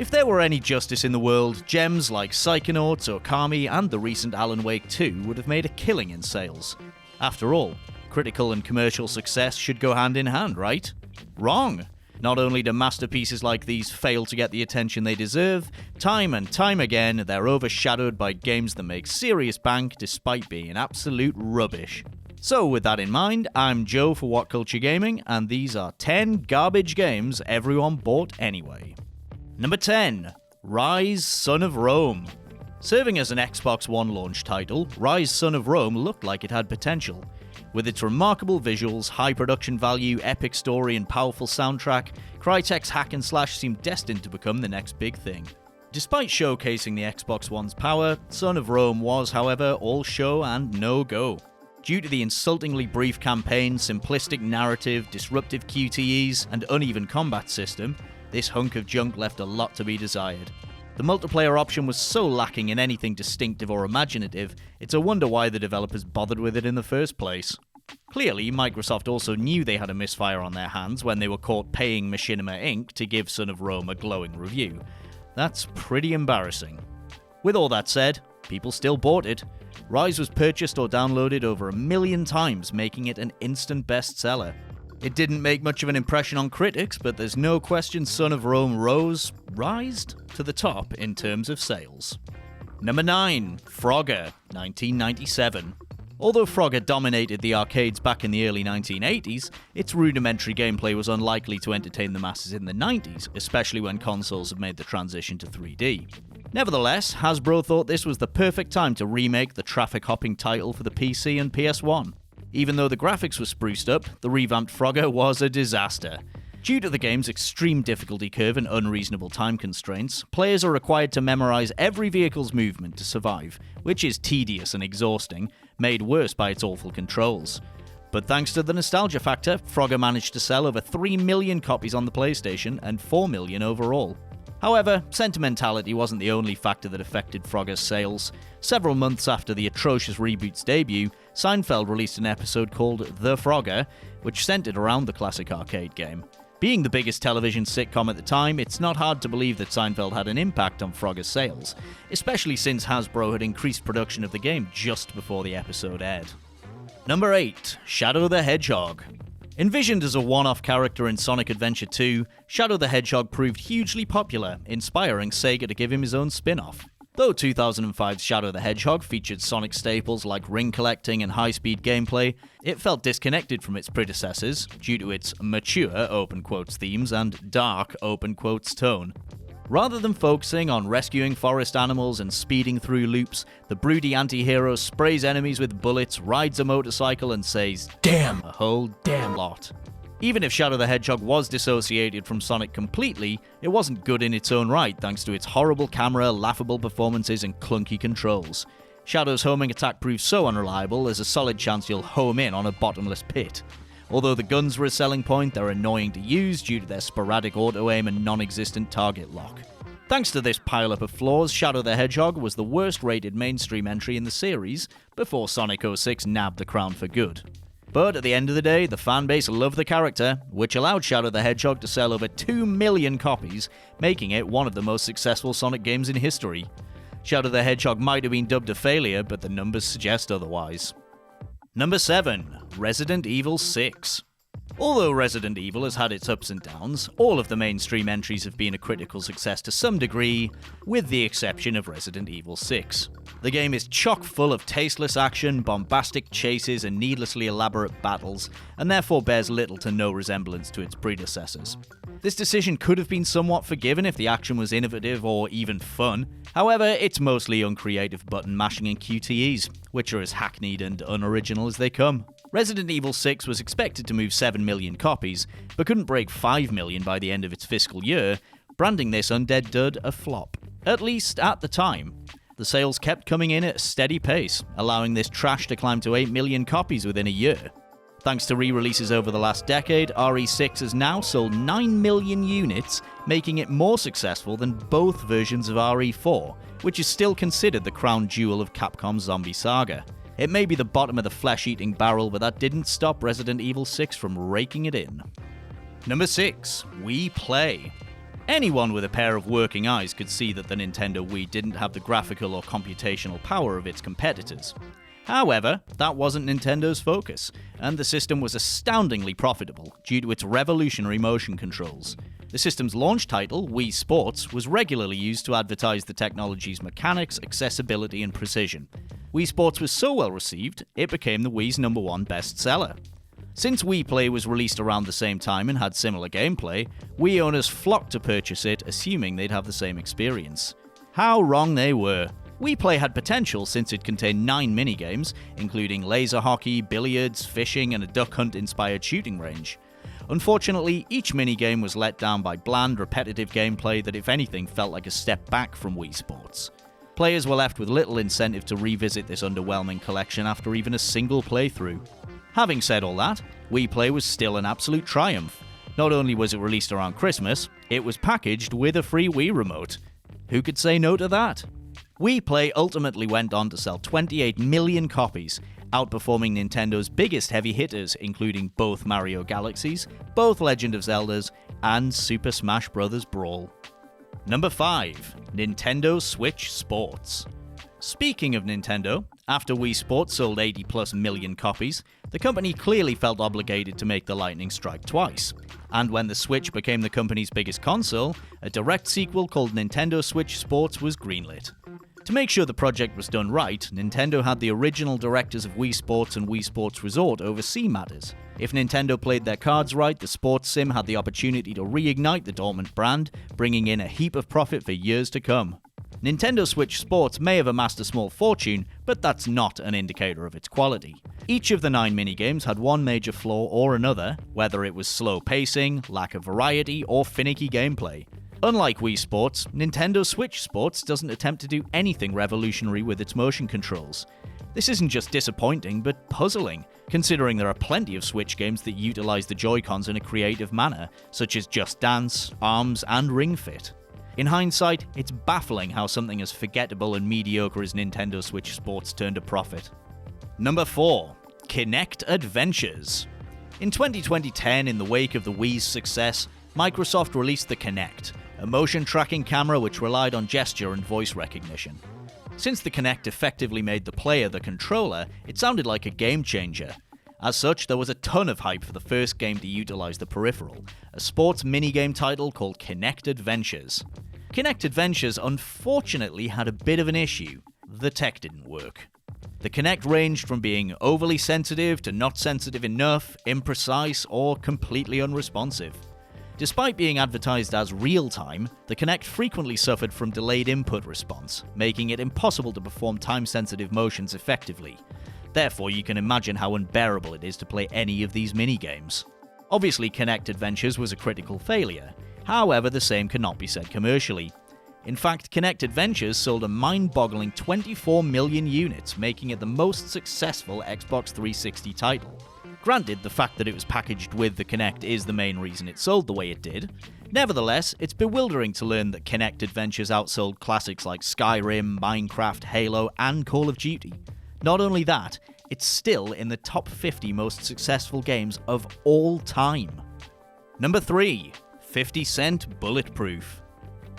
If there were any justice in the world, gems like Psychonauts, Okami, and the recent Alan Wake 2 would have made a killing in sales. After all, critical and commercial success should go hand in hand, right? Wrong! Not only do masterpieces like these fail to get the attention they deserve, time and time again they're overshadowed by games that make serious bank despite being absolute rubbish. So with that in mind, I'm Joe for WhatCulture Gaming, and these are 10 garbage games everyone bought anyway. Number 10. Rise, Son of Rome. Serving as an Xbox One launch title, Rise, Son of Rome looked like it had potential. With its remarkable visuals, high production value, epic story, and powerful soundtrack, Crytek's hack and slash seemed destined to become the next big thing. Despite showcasing the Xbox One's power, Son of Rome was, however, all show and no go. Due to the insultingly brief campaign, simplistic narrative, disruptive QTEs, and uneven combat system, this hunk of junk left a lot to be desired. The multiplayer option was so lacking in anything distinctive or imaginative, it's a wonder why the developers bothered with it in the first place. Clearly, Microsoft also knew they had a misfire on their hands when they were caught paying Machinima Inc. to give Son of Rome a glowing review. That's pretty embarrassing. With all that said, people still bought it. Rise was purchased or downloaded over 1 million times, making it an instant bestseller. It didn't make much of an impression on critics, but there's no question Son of Rome rised to the top in terms of sales. Number 9. Frogger, 1997. Although Frogger dominated the arcades back in the early 1980s, its rudimentary gameplay was unlikely to entertain the masses in the 90s, especially when consoles had made the transition to 3D. Nevertheless, Hasbro thought this was the perfect time to remake the traffic-hopping title for the PC and PS1. Even though the graphics were spruced up, the revamped Frogger was a disaster. Due to the game's extreme difficulty curve and unreasonable time constraints, players are required to memorize every vehicle's movement to survive, which is tedious and exhausting, made worse by its awful controls. But thanks to the nostalgia factor, Frogger managed to sell over 3 million copies on the PlayStation and 4 million overall. However, sentimentality wasn't the only factor that affected Frogger's sales. Several months after the atrocious reboot's debut, Seinfeld released an episode called The Frogger, which centered around the classic arcade game. Being the biggest television sitcom at the time, it's not hard to believe that Seinfeld had an impact on Frogger's sales, especially since Hasbro had increased production of the game just before the episode aired. Number 8. Shadow the Hedgehog. Envisioned as a one-off character in Sonic Adventure 2, Shadow the Hedgehog proved hugely popular, inspiring Sega to give him his own spin-off. Though 2005's Shadow the Hedgehog featured Sonic staples like ring collecting and high-speed gameplay, it felt disconnected from its predecessors due to its mature open quotes themes and dark open quotes tone. Rather than focusing on rescuing forest animals and speeding through loops, the broody anti-hero sprays enemies with bullets, rides a motorcycle, and says "damn" a whole damn lot. Even if Shadow the Hedgehog was dissociated from Sonic completely, it wasn't good in its own right thanks to its horrible camera, laughable performances, and clunky controls. Shadow's homing attack proved so unreliable, there's a solid chance you'll home in on a bottomless pit. Although the guns were a selling point, they're annoying to use due to their sporadic auto-aim and non-existent target lock. Thanks to this pile-up of flaws, Shadow the Hedgehog was the worst-rated mainstream entry in the series, before Sonic 06 nabbed the crown for good. But at the end of the day, the fanbase loved the character, which allowed Shadow the Hedgehog to sell over 2 million copies, making it one of the most successful Sonic games in history. Shadow the Hedgehog might have been dubbed a failure, but the numbers suggest otherwise. Number 7. Resident Evil 6. Although Resident Evil has had its ups and downs, all of the mainstream entries have been a critical success to some degree, with the exception of Resident Evil 6. The game is chock full of tasteless action, bombastic chases, and needlessly elaborate battles, and therefore bears little to no resemblance to its predecessors. This decision could have been somewhat forgiven if the action was innovative or even fun. However, it's mostly uncreative button mashing and QTEs, which are as hackneyed and unoriginal as they come. Resident Evil 6 was expected to move 7 million copies, but couldn't break 5 million by the end of its fiscal year, branding this undead dud a flop. At least at the time. The sales kept coming in at a steady pace, allowing this trash to climb to 8 million copies within a year. Thanks to re-releases over the last decade, RE6 has now sold 9 million units, making it more successful than both versions of RE4, which is still considered the crown jewel of Capcom's zombie saga. It may be the bottom of the flesh-eating barrel, but that didn't stop Resident Evil 6 from raking it in. Number 6. We Play. Anyone with a pair of working eyes could see that the Nintendo Wii didn't have the graphical or computational power of its competitors. However, that wasn't Nintendo's focus, and the system was astoundingly profitable due to its revolutionary motion controls. The system's launch title, Wii Sports, was regularly used to advertise the technology's mechanics, accessibility, and precision. Wii Sports was so well received, it became the Wii's #1 bestseller. Since Wii Play was released around the same time and had similar gameplay, Wii owners flocked to purchase it, assuming they'd have the same experience. How wrong they were. Wii Play had potential since it contained 9 minigames, including laser hockey, billiards, fishing, and a duck hunt-inspired shooting range. Unfortunately, each minigame was let down by bland, repetitive gameplay that if anything felt like a step back from Wii Sports. Players were left with little incentive to revisit this underwhelming collection after even a single playthrough. Having said all that, Wii Play was still an absolute triumph. Not only was it released around Christmas, it was packaged with a free Wii remote. Who could say no to that? Wii Play ultimately went on to sell 28 million copies, outperforming Nintendo's biggest heavy hitters, including both Mario Galaxies, both Legend of Zeldas, and Super Smash Bros. Brawl. Number 5. Nintendo Switch Sports. Speaking of Nintendo, after Wii Sports sold 80+ million copies, the company clearly felt obligated to make the lightning strike twice. And when the Switch became the company's biggest console, a direct sequel called Nintendo Switch Sports was greenlit. To make sure the project was done right, Nintendo had the original directors of Wii Sports and Wii Sports Resort oversee matters. If Nintendo played their cards right, the sports sim had the opportunity to reignite the dormant brand, bringing in a heap of profit for years to come. Nintendo Switch Sports may have amassed a small fortune, but that's not an indicator of its quality. Each of the 9 minigames had one major flaw or another, whether it was slow pacing, lack of variety, or finicky gameplay. Unlike Wii Sports, Nintendo Switch Sports doesn't attempt to do anything revolutionary with its motion controls. This isn't just disappointing, but puzzling, considering there are plenty of Switch games that utilize the Joy-Cons in a creative manner, such as Just Dance, ARMS, and Ring Fit. In hindsight, it's baffling how something as forgettable and mediocre as Nintendo Switch Sports turned a profit. Number 4. Kinect Adventures. In 2010, in the wake of the Wii's success, Microsoft released the Kinect, a motion tracking camera which relied on gesture and voice recognition. Since the Kinect effectively made the player the controller, it sounded like a game changer. As such, there was a ton of hype for the first game to utilize the peripheral, a sports minigame title called Kinect Adventures. Kinect Adventures unfortunately had a bit of an issue. The tech didn't work. The Kinect ranged from being overly sensitive to not sensitive enough, imprecise, or completely unresponsive. Despite being advertised as real-time, the Kinect frequently suffered from delayed input response, making it impossible to perform time-sensitive motions effectively. Therefore, you can imagine how unbearable it is to play any of these minigames. Obviously, Kinect Adventures was a critical failure. However, the same cannot be said commercially. In fact, Kinect Adventures sold a mind-boggling 24 million units, making it the most successful Xbox 360 title. Granted, the fact that it was packaged with the Kinect is the main reason it sold the way it did. Nevertheless, it's bewildering to learn that Kinect Adventures outsold classics like Skyrim, Minecraft, Halo, and Call of Duty. Not only that, it's still in the top 50 most successful games of all time. Number 3. 50 Cent Bulletproof.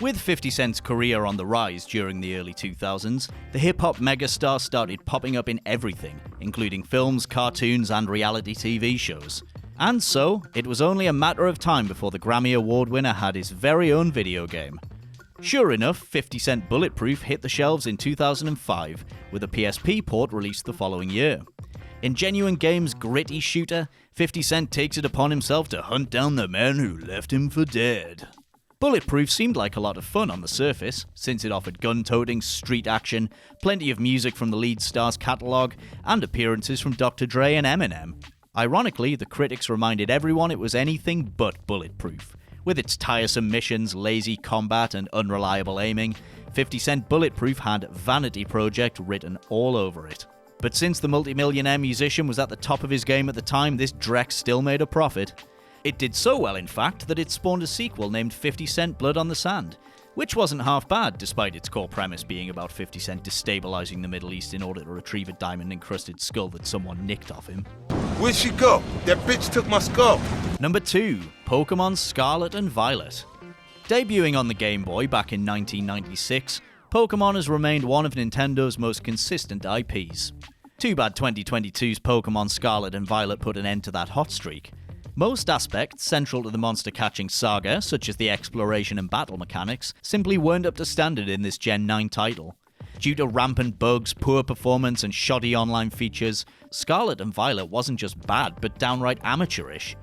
With 50 Cent's career on the rise during the early 2000s, the hip-hop megastar started popping up in everything, including films, cartoons, and reality TV shows. And so, it was only a matter of time before the Grammy Award winner had his very own video game. Sure enough, 50 Cent Bulletproof hit the shelves in 2005, with a PSP port released the following year. In Genuine Games' gritty shooter, 50 Cent takes it upon himself to hunt down the man who left him for dead. Bulletproof seemed like a lot of fun on the surface, since it offered gun-toting, street action, plenty of music from the lead star's catalogue, and appearances from Dr. Dre and Eminem. Ironically, the critics reminded everyone it was anything but bulletproof. With its tiresome missions, lazy combat, and unreliable aiming, 50 Cent Bulletproof had Vanity Project written all over it. But since the multimillionaire musician was at the top of his game at the time, this dreck still made a profit. It did so well, in fact, that it spawned a sequel named 50 Cent Blood on the Sand, which wasn't half bad despite its core premise being about 50 Cent destabilizing the Middle East in order to retrieve a diamond-encrusted skull that someone nicked off him. Where'd she go? That bitch took my skull. Number 2. Pokémon Scarlet and Violet. Debuting on the Game Boy back in 1996, Pokémon has remained one of Nintendo's most consistent IPs. Too bad 2022's Pokémon Scarlet and Violet put an end to that hot streak. Most aspects central to the monster-catching saga, such as the exploration and battle mechanics, simply weren't up to standard in this Gen 9 title. Due to rampant bugs, poor performance, and shoddy online features, Scarlet and Violet wasn't just bad, but downright amateurish.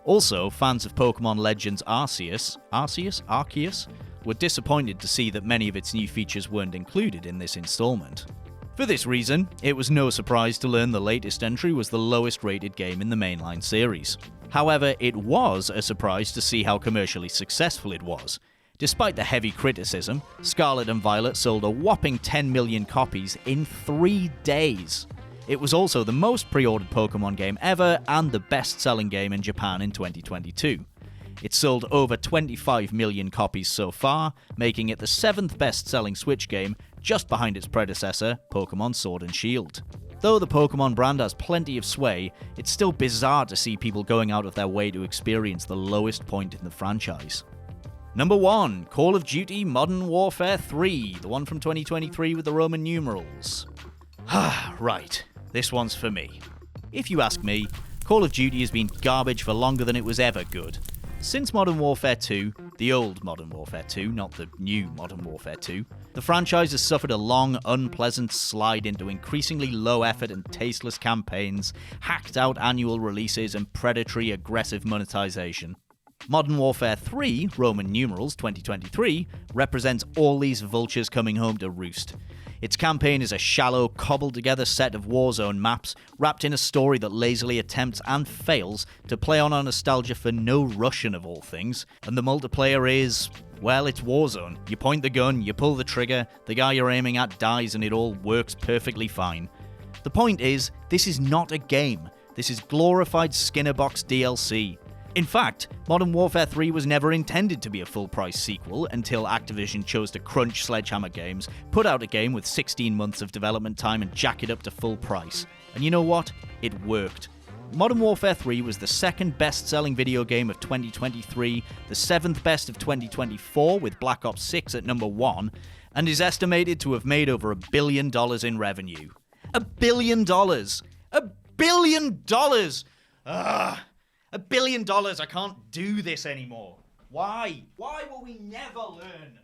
Also, fans of Pokémon Legends Arceus were disappointed to see that many of its new features weren't included in this installment. For this reason, it was no surprise to learn the latest entry was the lowest rated game in the mainline series. However, it was a surprise to see how commercially successful it was. Despite the heavy criticism, Scarlet and Violet sold a whopping 10 million copies in 3 days. It was also the most pre-ordered Pokémon game ever and the best-selling game in Japan in 2022. It sold over 25 million copies so far, making it the 7th best-selling Switch game, just behind its predecessor, Pokémon Sword and Shield. Though the Pokémon brand has plenty of sway, it's still bizarre to see people going out of their way to experience the lowest point in the franchise. Number 1, Call of Duty Modern Warfare 3, the one from 2023 with the Roman numerals. Right, this one's for me. If you ask me, Call of Duty has been garbage for longer than it was ever good. Since Modern Warfare 2, the old Modern Warfare 2, not the new Modern Warfare 2, the franchise has suffered a long, unpleasant slide into increasingly low effort and tasteless campaigns, hacked out annual releases, and predatory, aggressive monetization. Modern Warfare 3, Roman numerals 2023, represents all these vultures coming home to roost. Its campaign is a shallow, cobbled-together set of Warzone maps wrapped in a story that lazily attempts and fails to play on our nostalgia for no Russian of all things, and the multiplayer is, well, it's Warzone. You point the gun, you pull the trigger, the guy you're aiming at dies, and it all works perfectly fine. The point is, this is not a game. This is glorified Skinnerbox DLC. In fact, Modern Warfare 3 was never intended to be a full-price sequel until Activision chose to crunch Sledgehammer Games, put out a game with 16 months of development time and jack it up to full price. And you know what? It worked. Modern Warfare 3 was the second best-selling video game of 2023, the 7th best of 2024 with Black Ops 6 at number 1, and is estimated to have made over $1 billion in revenue. $1 billion! $1 billion! Ugh! $1 billion, I can't do this anymore. Why? Why will we never learn?